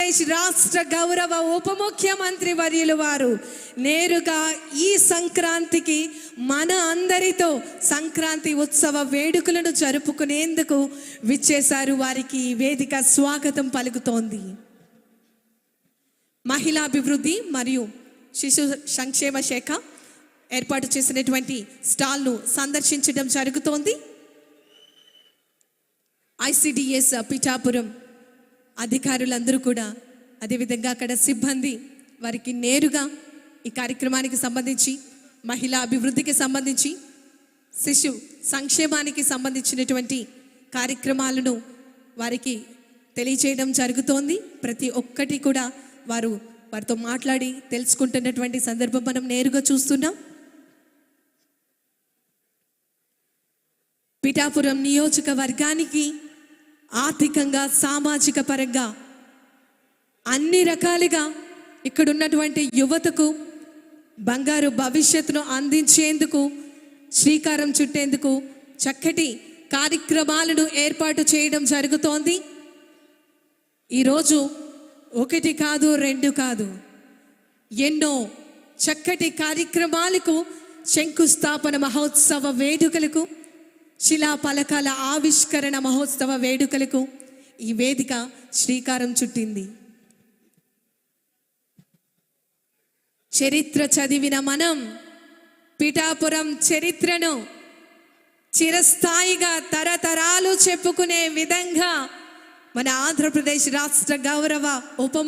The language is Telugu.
ఆంధ్రప్రదేశ్ రాష్ట్ర గౌరవ ఉప ముఖ్యమంత్రి వర్యులు వారు నేరుగా ఈ సంక్రాంతికి మన అందరితో సంక్రాంతి ఉత్సవ వేడుకలను జరుపుకునేందుకు విచ్చేశారు. వారికి ఈ వేదిక స్వాగతం పలుకుతోంది. మహిళాభివృద్ధి మరియు శిశు సంక్షేమ శాఖ ఏర్పాటు చేసినటువంటి స్టాల్ను సందర్శించడం జరుగుతోంది. ఐసిడిఎస్ పిఠాపురం అధికారులందరూ కూడా, అదేవిధంగా అక్కడ సిబ్బంది వారికి నేరుగా ఈ కార్యక్రమానికి సంబంధించి, మహిళా అభివృద్ధికి సంబంధించి, శిశు సంక్షేమానికి సంబంధించినటువంటి కార్యక్రమాలను వారికి తెలియచేయడం జరుగుతోంది. ప్రతి ఒక్కటి కూడా వారితో మాట్లాడి తెలుసుకుంటున్నటువంటి సందర్భం మనం నేరుగా చూస్తున్నాం. పిఠాపురం నియోజకవర్గానికి ఆర్థికంగా, సామాజిక పరంగా అన్ని రకాలుగా ఇక్కడ ఉన్నటువంటి యువతకు బంగారు భవిష్యత్తును అందించేందుకు, శ్రీకారం చుట్టేందుకు చక్కటి కార్యక్రమాలను ఏర్పాటు చేయడం జరుగుతోంది. ఈరోజు ఒకటి కాదు, రెండు కాదు, ఎన్నో చక్కటి కార్యక్రమాలకు, శంకుస్థాపన మహోత్సవ వేడుకలకు, శిలా పలకాల ఆవిష్కరణ మహోత్సవ వేడుకలకు ఈ వేదిక శ్రీకారం చుట్టింది. చరిత్ర చదివిన మనం పిఠాపురం చరిత్రను చిరస్థాయిగా తరతరాలు చెప్పుకునే విధంగా మన ఆంధ్రప్రదేశ్ రాష్ట్ర గౌరవ ఉప